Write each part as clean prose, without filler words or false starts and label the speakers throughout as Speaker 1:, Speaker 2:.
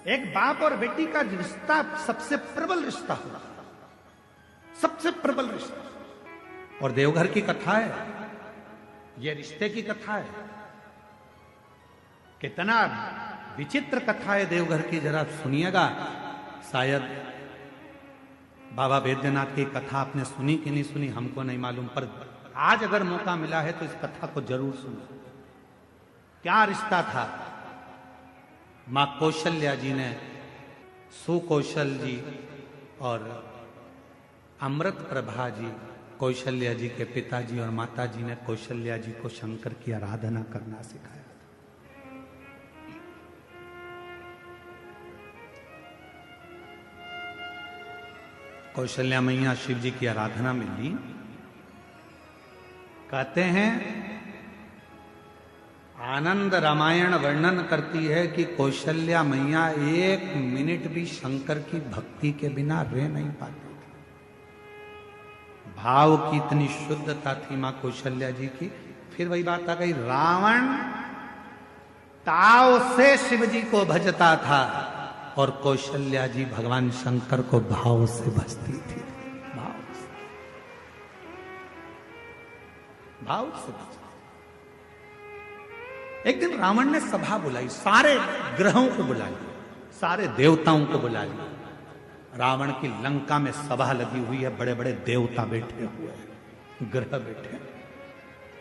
Speaker 1: एक बाप और बेटी का रिश्ता सबसे प्रबल रिश्ता होता है, सबसे प्रबल रिश्ता। और देवघर की कथा है, यह रिश्ते की कथा है। कितना विचित्र कथा है देवघर की, जरा सुनिएगा। शायद बाबा बैद्यनाथ की कथा आपने सुनी कि नहीं सुनी हमको नहीं मालूम, पर आज अगर मौका मिला है तो इस कथा को जरूर सुनो। क्या रिश्ता था? मां कौशल्या जी ने सुकौशल जी और अमृत प्रभा जी, कौशल्या जी के पिताजी और माता जी ने कौशल्या जी को शंकर की आराधना करना सिखाया। कौशल्या मैया शिव जी की आराधना में ली। कहते हैं आनंद रामायण वर्णन करती है कि कौशल्या मैया 1 मिनट भी शंकर की भक्ति के बिना रह नहीं पाती थी। भाव की इतनी शुद्धता थी मां कौशल्या जी की। फिर वही बात आ गई, रावण ताव से शिव जी को भजता था और कौशल्या जी भगवान शंकर को भाव से भजती थी। भाव से भजती। एक दिन रावण ने सभा बुलाई, सारे ग्रहों को बुला लिया, सारे देवताओं को बुला लिया। रावण की लंका में सभा लगी हुई है, बड़े बड़े देवता बैठे हुए हैं, ग्रह बैठे,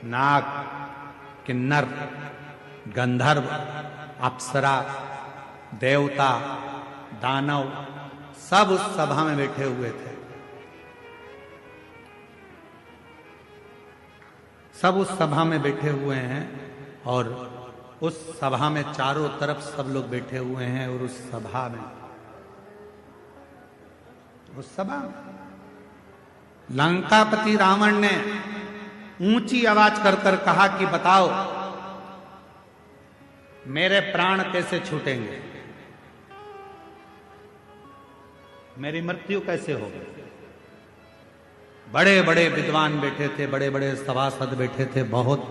Speaker 1: नाग, किन्नर, गंधर्व, अप्सरा, देवता, दानव, सब उस सभा में बैठे हुए थे। सब उस सभा में बैठे हुए हैं और उस सभा में चारों तरफ सब लोग बैठे हुए हैं। और उस सभा में लंकापति रावण ने ऊंची आवाज कर कर कहा कि बताओ मेरे प्राण कैसे छूटेंगे, मेरी मृत्यु कैसे होगी। बड़े बड़े विद्वान बैठे थे, बड़े बड़े सभासद बैठे थे, बहुत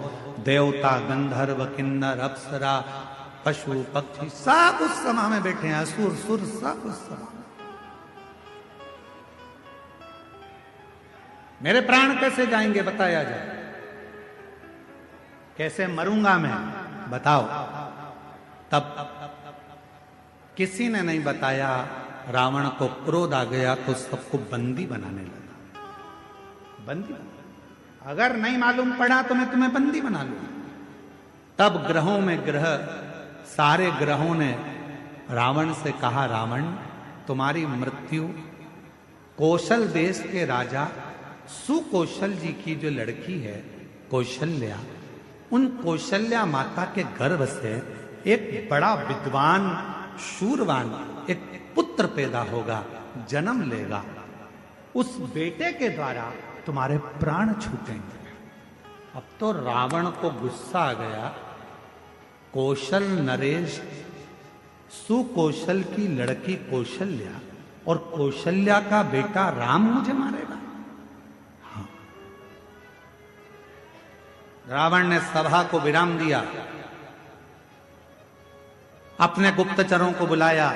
Speaker 1: देवता, गंधर्व, किन्नर, अप्सरा, पशु, पक्षी सब उस सभा में बैठे हैं, असुर सुर सब उस सभा में। मेरे प्राण कैसे जाएंगे बताया जाए, कैसे मरूंगा मैं बताओ। तब किसी ने नहीं बताया। रावण को क्रोध आ गया तो सबको बंदी बनाने लगा। बंदी बना, अगर नहीं मालूम पड़ा तो मैं तुम्हें बंदी बना लूंगा। तब ग्रहों में ग्रह, सारे ग्रहों ने रावण से कहा, रावण तुम्हारी मृत्यु कौशल देश के राजा सुकौशल जी की जो लड़की है कौशल्या, उन कौशल्या माता के गर्भ से एक बड़ा विद्वान, शूरवान एक पुत्र पैदा होगा, जन्म लेगा। उस बेटे के द्वारा तुम्हारे प्राण छूटेंगे। अब तो रावण को गुस्सा आ गया। कौशल नरेश, सुकौशल की लड़की कौशल्या और कौशल्या का बेटा राम मुझे मारेगा। हाँ। रावण ने सभा को विराम दिया, अपने गुप्तचरों को बुलाया।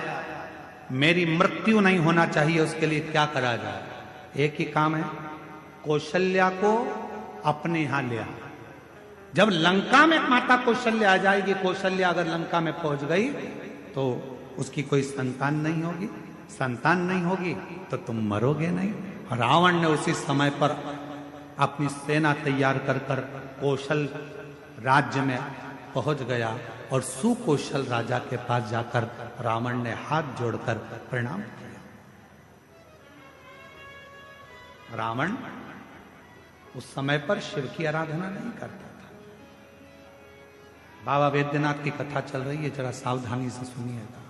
Speaker 1: मेरी मृत्यु नहीं होना चाहिए, उसके लिए क्या करा जाए। एक ही काम है, कौशल्या को अपने यहां ले आ। जब लंका में माता कौशल्या आ जाएगी, कौशल्या अगर लंका में पहुंच गई तो उसकी कोई संतान नहीं होगी। संतान नहीं होगी तो तुम मरोगे नहीं। रावण ने उसी समय पर अपनी सेना तैयार कर कर कौशल राज्य में पहुंच गया और सुकौशल राजा के पास जाकर रावण ने हाथ जोड़कर प्रणाम किया। रावण उस समय पर शिव की आराधना नहीं करता था। बाबा बैद्यनाथ की कथा चल रही है, जरा सावधानी से सुनिएगा।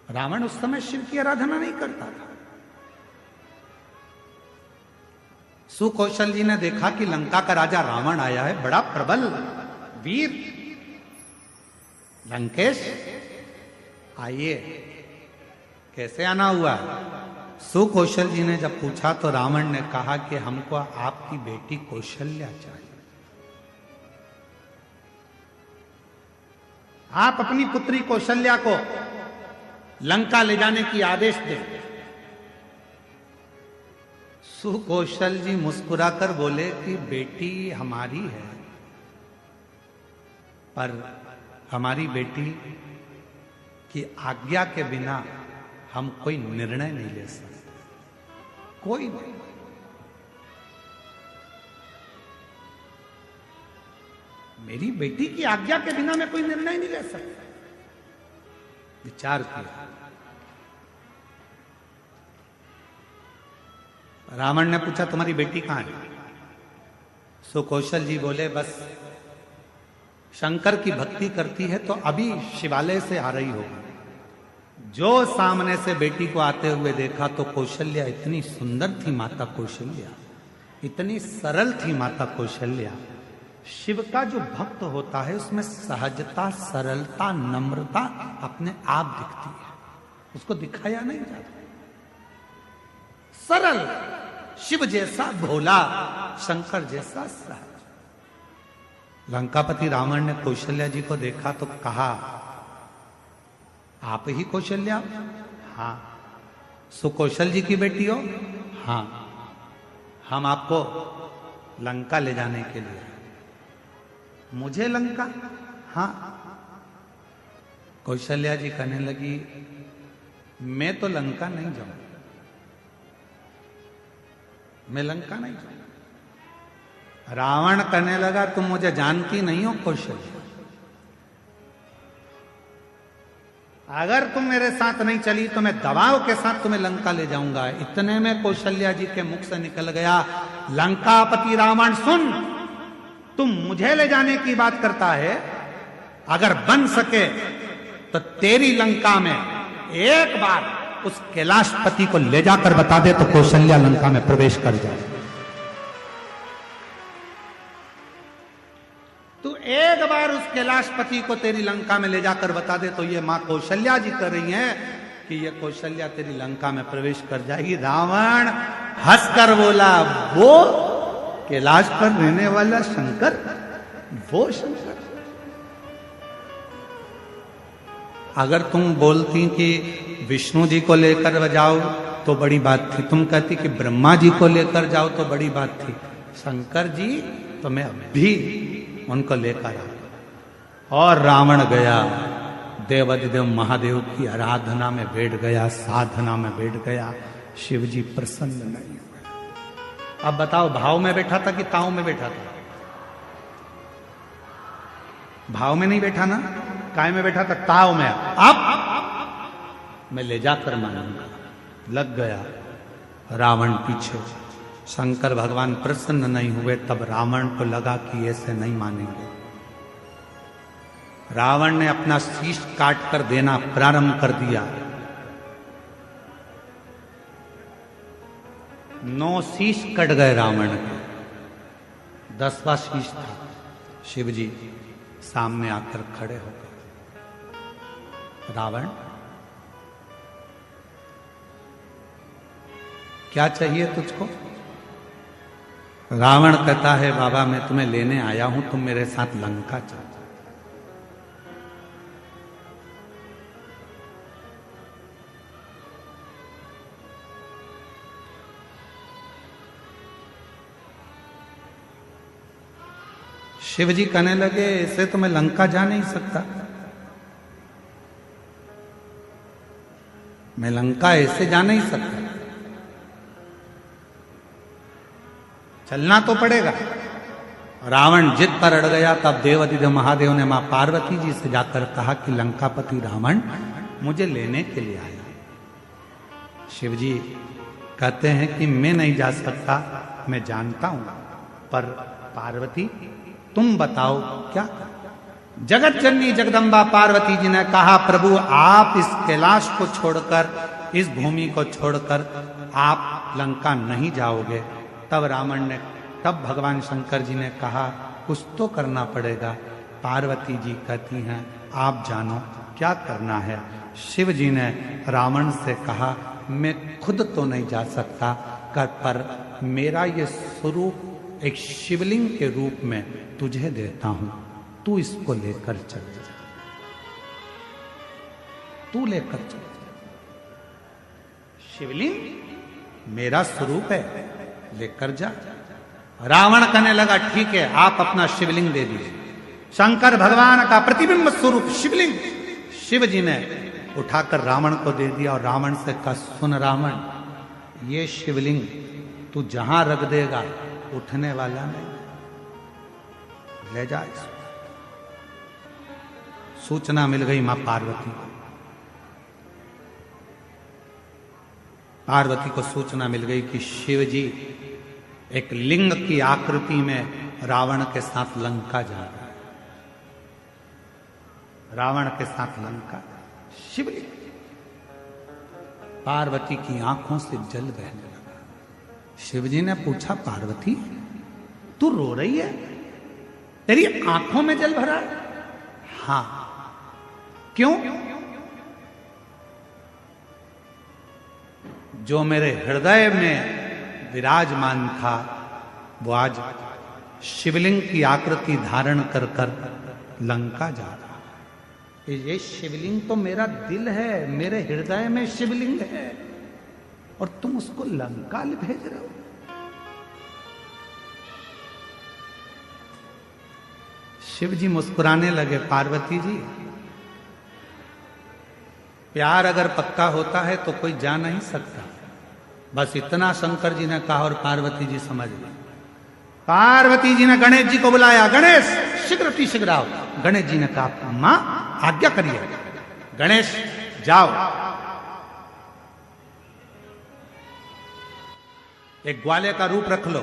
Speaker 1: रावण उस समय शिव की आराधना नहीं करता था। सुकौशल जी ने देखा कि लंका का राजा रावण आया है, बड़ा प्रबल वीर। लंकेश आइए। कैसे आना हुआ? सुकौशल जी ने जब पूछा तो रावण ने कहा कि हमको आपकी बेटी कौशल्या चाहिए। आप अपनी पुत्री कौशल्या को लंका ले जाने की आदेश दें। सुकौशल जी मुस्कुराकर बोले कि बेटी हमारी है, पर हमारी बेटी की आज्ञा के बिना हम कोई निर्णय नहीं ले सकते, कोई नहीं। मेरी बेटी की आज्ञा के बिना मैं कोई निर्णय नहीं ले सकता। विचार किया। रावण ने पूछा तुम्हारी बेटी कहां है? सुकौशल जी बोले बस शंकर की भक्ति करती है तो अभी शिवालय से आ रही होगी। जो सामने से बेटी को आते हुए देखा तो कौशल्या इतनी सुंदर थी, माता कौशल्या इतनी सरल थी। माता कौशल्या, शिव का जो भक्त होता है उसमें सहजता, सरलता, नम्रता अपने आप दिखती है, उसको दिखाया नहीं जाता। सरल, शिव जैसा भोला, शंकर जैसा सहज। लंकापति रावण ने कौशल्या जी को देखा तो कहा आप ही कौशल्या? हाँ। सुकौशल जी की बेटी हो? हाँ। हम आपको लंका ले जाने के लिए। मुझे लंका? हाँ। कौशल्या जी कहने लगी मैं तो लंका नहीं जाऊंगा, मैं लंका नहीं जाऊंगा। रावण कहने लगा तुम मुझे जानती नहीं हो कौशल्या, अगर तुम मेरे साथ नहीं चली तो मैं दबाव के साथ तुम्हें लंका ले जाऊंगा। इतने में कौशल्या जी के मुख से निकल गया लंकापति रावण सुन, तुम मुझे ले जाने की बात करता है, अगर बन सके तो तेरी लंका में एक बार उस कैलाशपति को ले जाकर बता दे तो कौशल्या लंका में प्रवेश कर जाए। तू एक बार उस कैलाशपति को तेरी लंका में ले जाकर बता दे तो ये मां कौशल्या जी कर रही हैं कि ये कौशल्या तेरी लंका में प्रवेश कर जाएगी। रावण हंसकर बोला वो कैलाश पर रहने वाला शंकर, वो शंकर। अगर तुम बोलती कि विष्णु जी को लेकर जाओ तो बड़ी बात थी, तुम कहती कि ब्रह्मा जी को लेकर जाओ तो बड़ी बात थी, शंकर जी तो मैं अभी उनको लेकर आ। और रावण गया देवाधिदेव महादेव की आराधना में बैठ गया, साधना में बैठ गया। शिव जी प्रसन्न नहीं हुए। अब बताओ भाव में बैठा था कि ताव में बैठा था? भाव में नहीं बैठा ना, काय में बैठा था? ताव में। अब मैं ले जाकर मानूंगा। लग गया रावण पीछे। शंकर भगवान प्रसन्न नहीं हुए। तब रावण को लगा कि ऐसे नहीं मानेंगे। रावण ने अपना शीश काट कर देना प्रारंभ कर दिया। 9 शीश कट गए रावण के। 10वां शीश था। शिव जी सामने आकर खड़े हो गए। रावण क्या चाहिए तुझको? रावण कहता है बाबा मैं तुम्हें लेने आया हूं, तुम मेरे साथ लंका चलो। शिव जी कहने लगे ऐसे तो मैं लंका जा नहीं सकता, मैं लंका ऐसे जा नहीं सकता, चलना तो पड़ेगा। रावण जिद पर अड़ गया। तब देवाधिदेव महादेव ने मां पार्वती जी से जाकर कहा कि लंकापति रावण मुझे लेने के लिए आया। शिव जी कहते हैं कि मैं नहीं जा सकता, मैं जानता हूं, पर पार्वती तुम बताओ क्या? जगत जननी जगदम्बा पार्वती जी ने कहा प्रभु आप इस कैलाश को छोड़कर, इस भूमि को छोड़कर आप लंका नहीं जाओगे। तब भगवान शंकर जी ने कहा कुछ तो करना पड़ेगा। पार्वती जी कहती हैं आप जानो क्या करना है। शिव जी ने रावण से कहा मैं खुद तो नहीं जा सकता पर मेरा ये स्वरूप एक शिवलिंग के रूप में तुझे देता हूं, तू इसको लेकर चल जा, तू लेकर चल जा। शिवलिंग मेरा स्वरूप है, लेकर जा। रावण कहने लगा ठीक है, आप अपना शिवलिंग दे दीजिए। शंकर भगवान का प्रतिबिंब स्वरूप शिवलिंग शिव जी ने उठाकर रावण को दे दिया और रावण से कहा, सुन रावण, ये शिवलिंग तू जहां रख देगा उठने वाला नहीं, ले जा इसको। सूचना मिल गई मां पार्वती को। पार्वती को सूचना मिल गई कि शिव जी एक लिंग की आकृति में रावण के साथ लंका जा रहा है। रावण के साथ लंका, शिवलिंग। पार्वती की आंखों से जल बहने लगा। शिवजी ने पूछा, पार्वती तू रो रही है, तेरी आंखों में जल भरा है? हां। क्यों? जो मेरे हृदय में विराजमान था वो आज शिवलिंग की आकृति धारण कर कर लंका जा रहा है। ये शिवलिंग तो मेरा दिल है, मेरे हृदय में शिवलिंग है, और तुम उसको लंका भेज रहे हो। शिव जी मुस्कुराने लगे, पार्वती जी प्यार अगर पक्का होता है तो कोई जा नहीं सकता। बस इतना शंकर जी ने कहा और पार्वती जी समझ गई। पार्वती जी ने गणेश जी को बुलाया, गणेश शीघ्र आओ। गणेश जी ने कहा, मां आज्ञा करिए। गणेश जाओ, एक ग्वाले का रूप रख लो,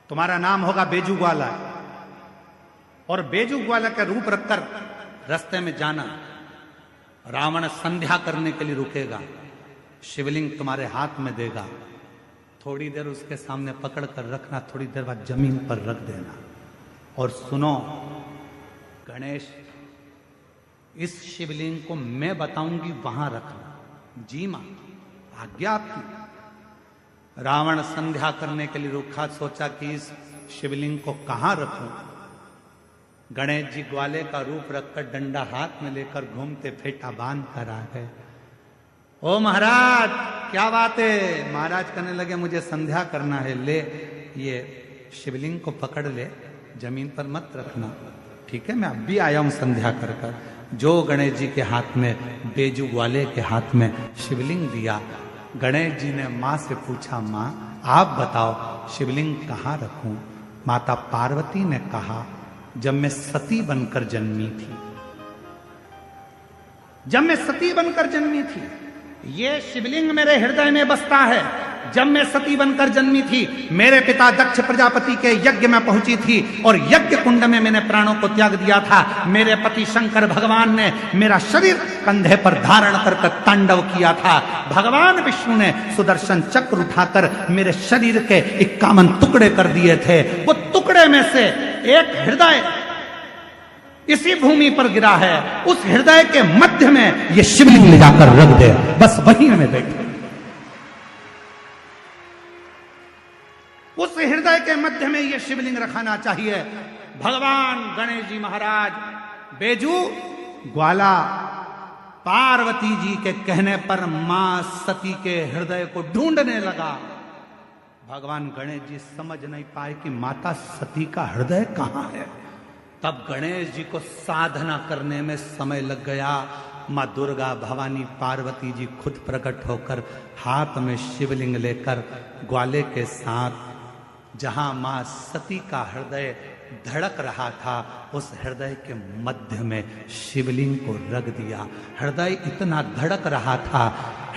Speaker 1: तुम्हारा नाम होगा बेजू ग्वाला, और बेजू ग्वाला का रूप रखकर रास्ते में जाना। रावण संध्या करने के लिए रुकेगा, शिवलिंग तुम्हारे हाथ में देगा, थोड़ी देर उसके सामने पकड़ कर रखना, थोड़ी देर बाद जमीन पर रख देना। और सुनो गणेश, इस शिवलिंग को मैं बताऊंगी वहां रखना। जी मां, आज्ञा आपकी। रावण संध्या करने के लिए रुका, सोचा कि इस शिवलिंग को कहां रखूं। गणेश जी ग्वाले का रूप रखकर डंडा हाथ में लेकर घूमते फेटा बांध कर आ गए। ओ महाराज क्या बात है? महाराज कहने लगे, मुझे संध्या करना है, ले ये शिवलिंग को पकड़ ले, जमीन पर मत रखना। ठीक है, मैं अब भी आया हूं संध्या कर कर। जो गणेश जी के हाथ में, बेजू ग्वाले के हाथ में शिवलिंग दिया, गणेश जी ने मां से पूछा, मां आप बताओ शिवलिंग कहां रखूं? माता पार्वती ने कहा, जब मैं सती बनकर जन्मी थी, जब मैं सती बनकर जन्मी थी, ये शिवलिंग मेरे हृदय में बसता है। जब मैं सती बनकर जन्मी थी, मेरे पिता दक्ष प्रजापति के यज्ञ में पहुंची थी और यज्ञ कुंड में मैंने प्राणों को त्याग दिया था। मेरे पति शंकर भगवान ने मेरा शरीर कंधे पर धारण कर तांडव किया था। भगवान विष्णु ने सुदर्शन चक्र उठाकर मेरे शरीर के 51 टुकड़े कर दिए थे। वो टुकड़े में से एक हृदय इसी भूमि पर गिरा है, उस हृदय के मध्य में ये शिवलिंग ले जाकर रख दे, बस वहीं में बैठे। उस हृदय के मध्य में ये शिवलिंग रखाना चाहिए। भगवान गणेश जी महाराज बेजू ग्वाला पार्वती जी के कहने पर मां सती के हृदय को ढूंढने लगा। भगवान गणेश जी समझ नहीं पाए कि माता सती का हृदय कहां है। तब गणेश जी को साधना करने में समय लग गया। मां दुर्गा भवानी पार्वती जी खुद प्रकट होकर हाथ में शिवलिंग लेकर ग्वाले के साथ जहां मां सती का हृदय धड़क रहा था, उस हृदय के मध्य में शिवलिंग को रख दिया। हृदय इतना धड़क रहा था,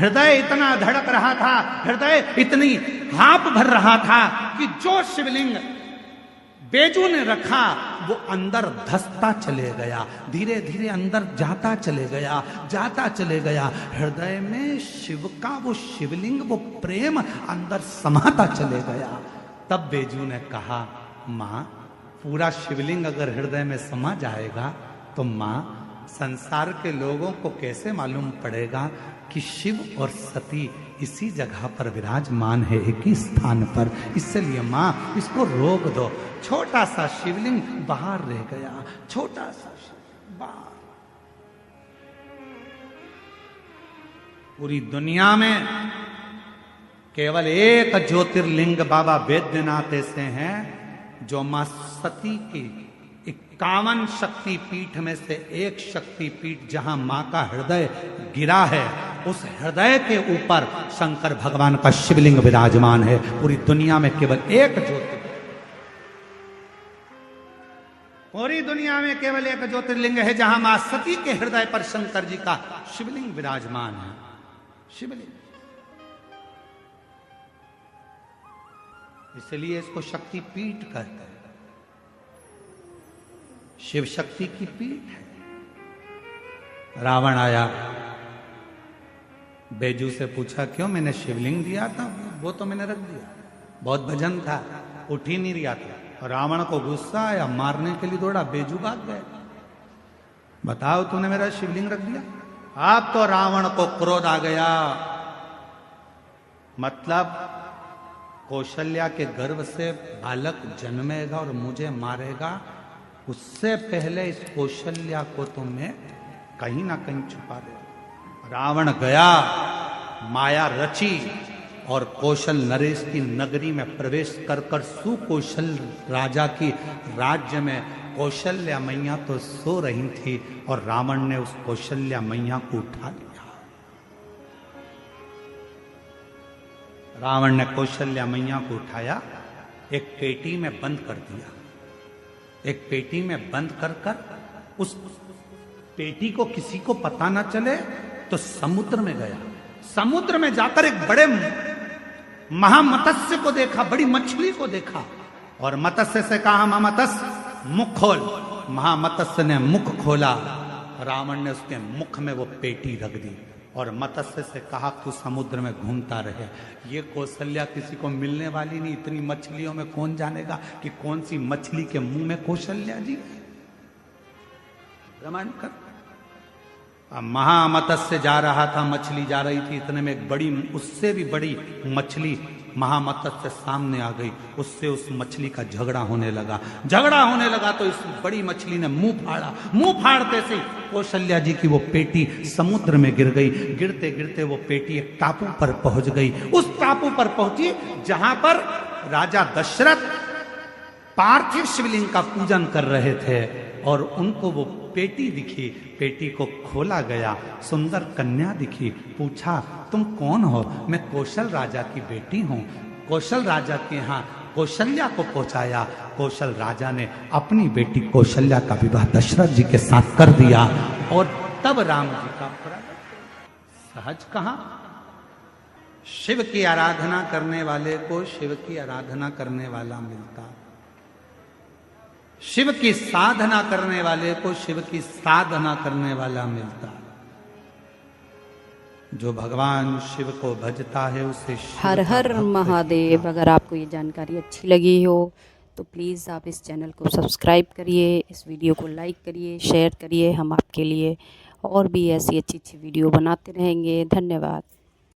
Speaker 1: हृदय इतना धड़क रहा था, हृदय इतनी हाँप भर रहा था कि जो शिवलिंग बेजू ने रखा वो अंदर धसता चले गया, धीरे धीरे अंदर जाता चले गया, जाता चले गया। हृदय में शिव का वो शिवलिंग, वो प्रेम अंदर समाता चले गया। तब बेजू ने कहा, मां पूरा शिवलिंग अगर हृदय में समा जाएगा तो मां संसार के लोगों को कैसे मालूम पड़ेगा कि शिव और सती इसी जगह पर विराजमान है, एक ही स्थान पर, इसलिए मां इसको रोक दो। छोटा सा शिवलिंग बाहर रह गया, छोटा सा बाहर। पूरी दुनिया में केवल एक ज्योतिर्लिंग बाबा वैद्यनाथ ऐसे हैं जो मां सती की 51 शक्ति पीठ में से एक शक्ति पीठ जहां मां का हृदय गिरा है, उस हृदय के ऊपर शंकर भगवान का शिवलिंग विराजमान है। पूरी दुनिया में केवल एक ज्योतिर्लिंग, पूरी दुनिया में केवल एक ज्योतिर्लिंग है जहां मां सती के हृदय पर शंकर जी का शिवलिंग विराजमान है। शिवलिंग, इसलिए इसको शक्ति पीठ कहते हैं। शिव शक्ति की पीठ है। रावण आया, बैजू से पूछा क्यों? मैंने शिवलिंग दिया था, वो तो मैंने रख दिया, बहुत भजन था, उठ ही नहीं रहा था। रावण को गुस्सा आया, मारने के लिए दौड़ा, बैजू भाग गए। बताओ, तूने मेरा शिवलिंग रख दिया। अब तो रावण को क्रोध आ गया, मतलब कौशल्या के गर्भ से बालक जन्मेगा और मुझे मारेगा, उससे पहले इस कौशल्या को तो मैं कहीं ना कहीं छुपा दे। रावण गया, माया रची और कौशल नरेश की नगरी में प्रवेश कर कर सुकौशल राजा की राज्य में कौशल्या मैया तो सो रही थी और रावण ने उस कौशल्या मैया को उठा लिया। रावण ने कौशल्या मैया को उठाया, एक पेटी में बंद कर दिया। एक पेटी में बंद कर कर उस पेटी को किसी को पता ना चले तो समुद्र में गया। समुद्र में जाकर एक बड़े महामत्स्य को देखा, बड़ी मछली को देखा और मत्स्य से कहा, महामत्स्य मुख खोल। महामत्स्य ने मुख खोला, रावण ने उसके मुख में वो पेटी रख दी और मत्स्य से कहा तू समुद्र में घूमता रहे। ये कौशल्या किसी को मिलने वाली नहीं, इतनी मछलियों में कौन जानेगा कि कौन सी मछली के मुंह में कौशल्या जी। प्रमाण कर, महामत्स्य जा रहा था, मछली जा रही थी, इतने में एक बड़ी, उससे भी बड़ी मछली महामत्स्य सामने आ गई। उससे उस मछली का झगड़ा होने लगा। झगड़ा होने लगा तो इस बड़ी मछली ने मुंह फाड़ा। मुंह फाड़ते से कौशल्या जी की वो पेटी समुद्र में गिर गई। गिरते गिरते वो पेटी एक टापू पर पहुंच गई। उस टापू पर पहुंची जहां पर राजा दशरथ पार्थिव शिवलिंग का पूजन कर रहे थे और उनको वो पेटी दिखी। पेटी को खोला गया, सुंदर कन्या दिखी। पूछा तुम कौन हो? मैं कौशल राजा की बेटी हूं। कौशल राजा के यहाँ कौशल्या को पहुंचाया। कौशल राजा ने अपनी बेटी कौशल्या का विवाह दशरथ जी के साथ कर दिया और तब राम जी का सहज कहां? शिव की आराधना करने वाले को शिव की आराधना करने वाला मिलता, शिव की साधना करने वाले को शिव की साधना करने वाला मिलता। जो भगवान शिव को भजता है उसे
Speaker 2: हर हर महादेव। अगर आपको ये जानकारी अच्छी लगी हो तो प्लीज़ आप इस चैनल को सब्सक्राइब करिए, इस वीडियो को लाइक करिए, शेयर करिए। हम आपके लिए और भी ऐसी अच्छी अच्छी वीडियो बनाते रहेंगे। धन्यवाद।